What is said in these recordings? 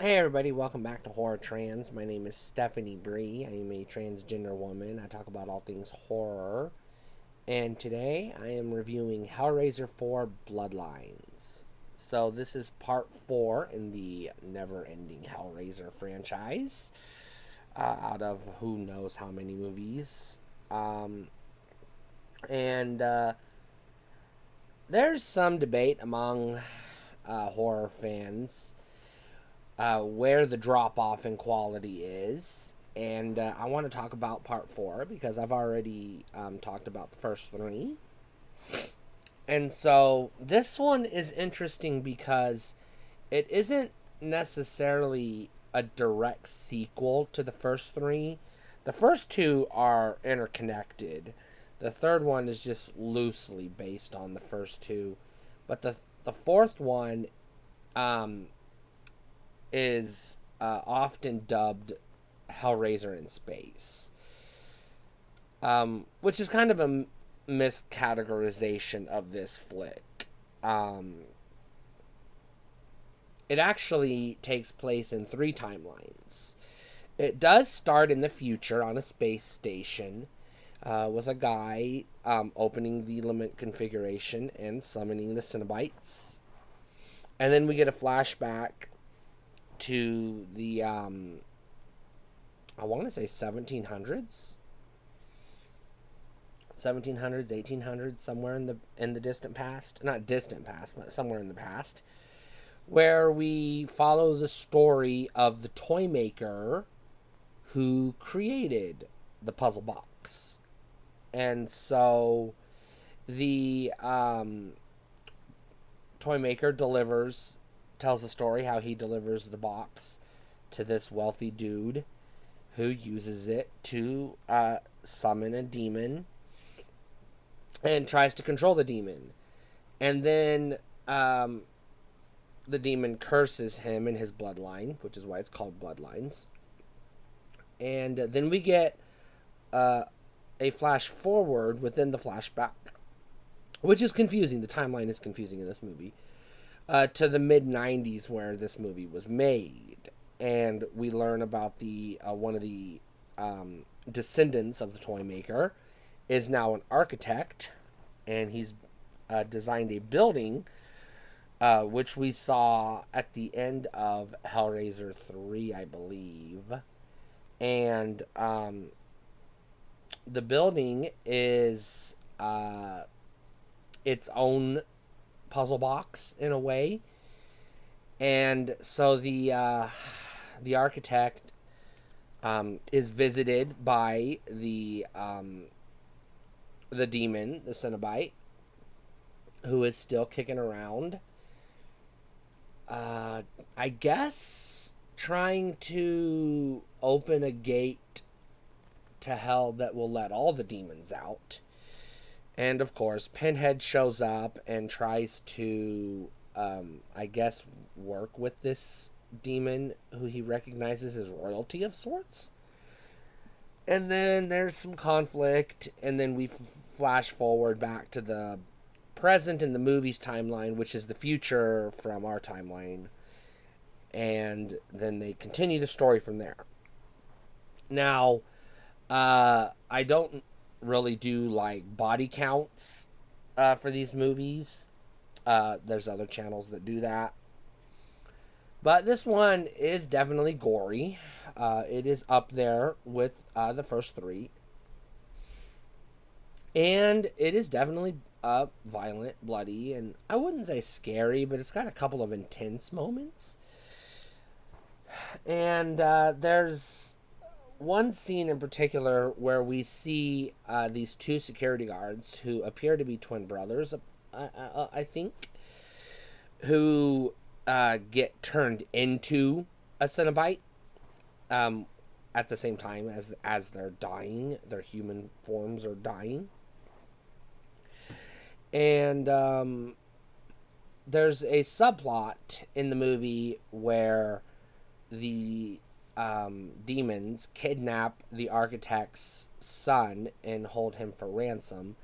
Hey everybody, welcome back to Horror Trans. My name is Stephanie Bree. I am a transgender woman. I talk about all things horror. And today I am reviewing Hellraiser 4 Bloodlines. So this is part 4 in the never-ending Hellraiser franchise. Out of who knows how many movies. And there's some debate among horror fans where the drop off in quality is. And I want to talk about part 4 because I've already talked about the first 3. And so this one is interesting because it isn't necessarily a direct sequel to the first 3. The first 2 are interconnected. The third one is just loosely based on the first 2. But the fourth one is often dubbed Hellraiser in Space, which is kind of a miscategorization of this flick. It actually takes place in 3 timelines. It does start in the future on a space station with a guy opening the lament configuration and summoning the Cenobites. And then we get a flashback to the I want to say 1700s, 1800s, somewhere in the distant past, not distant past, but somewhere in the past, where we follow the story of the toy maker who created the puzzle box. And so the toy maker tells the story how he delivers the box to this wealthy dude who uses it to summon a demon and tries to control the demon. And then the demon curses him and his bloodline, which is why it's called Bloodlines. And then we get a flash forward within the flashback, which is confusing. The timeline is confusing in this movie. To the mid-90s where this movie was made. And we learn about the one of the descendants of the toy maker is now an architect, and he's designed a building, which we saw at the end of Hellraiser 3, I believe. And the building is its own puzzle box in a way. And so the architect is visited by the demon, the Cenobite, who is still kicking around. I guess trying to open a gate to hell that will let all the demons out. And of course, Pinhead shows up and tries to, I guess, work with this demon who he recognizes as royalty of sorts. And then there's some conflict, and then we flash forward back to the present in the movie's timeline, which is the future from our timeline. And then they continue the story from there. Now, I don't really do like body counts for these movies. There's other channels that do that, but this one is definitely gory. It is up there with the first 3, and it is definitely violent, bloody, and I wouldn't say scary, but it's got a couple of intense moments. And there's one scene in particular where we see these 2 security guards who appear to be twin brothers, I think, who get turned into a Cenobite at the same time as they're dying. Their human forms are dying. And there's a subplot in the movie where the demons kidnap the architect's son and hold him for ransom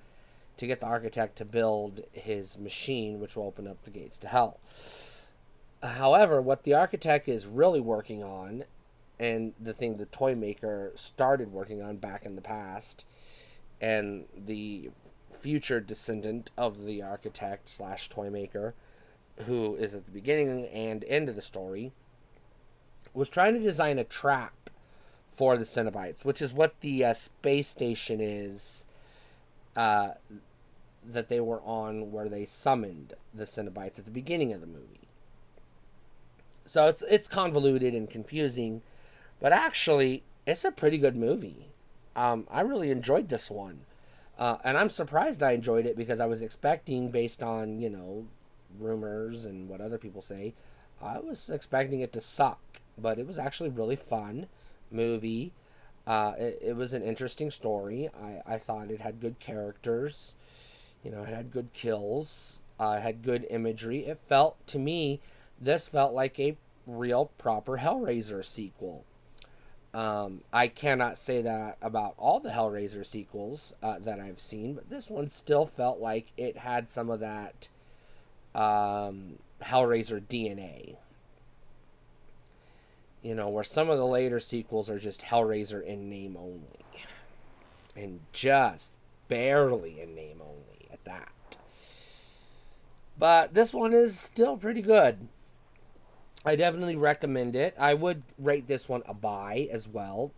to get the architect to build his machine, which will open up the gates to hell. However, what the architect is really working on, and the thing the toy maker started working on back in the past, and the future descendant of the architect slash toy maker, who is at the beginning and end of the story, was trying to design a trap for the Cenobites, which is what the space station is uh, that they were on, where they summoned the Cenobites at the beginning of the movie. So it's convoluted and confusing, but actually it's a pretty good movie. I really enjoyed this one, and I'm surprised I enjoyed it because I was expecting, based on rumors and what other people say, I was expecting it to suck, but it was actually really fun movie. It was an interesting story. I thought it had good characters. It had good kills. It had good imagery. It felt to me, this felt like a real proper Hellraiser sequel. I cannot say that about all the Hellraiser sequels that I've seen, but this one still felt like it had some of that Hellraiser DNA. Where some of the later sequels are just Hellraiser in name only. And just barely in name only at that. But this one is still pretty good. I definitely recommend it. I would rate this one a buy as well.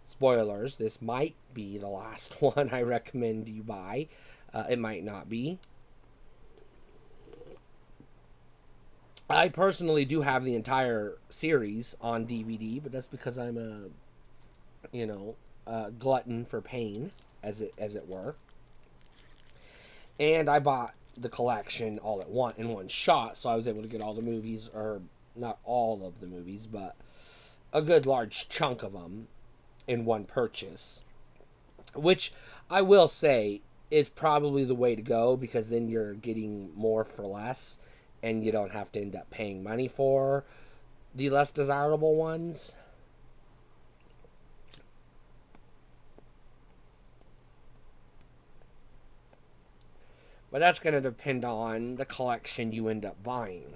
Spoilers, this might be the last one I recommend you buy. It might not be. I personally do have the entire series on DVD, but that's because I'm a glutton for pain, as it were. And I bought the collection all at once in one shot, so I was able to get all the movies, or not all of the movies, but a good large chunk of them in one purchase, which I will say is probably the way to go, because then you're getting more for less, and you don't have to end up paying money for the less desirable ones. But that's going to depend on the collection you end up buying.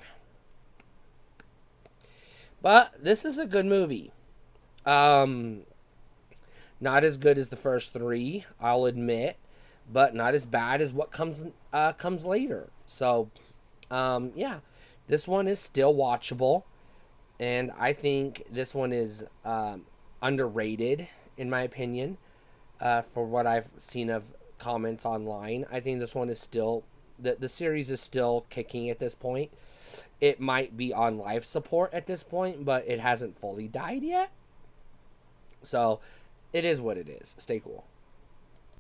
But this is a good movie. Not as good as the first three, I'll admit, but not as bad as what comes later. So, yeah, this one is still watchable, and I think this one is underrated, in my opinion, for what I've seen of comments online. I think this one is still, the series is still kicking at this point. It might be on life support at this point, but it hasn't fully died yet. So it is what it is. Stay cool.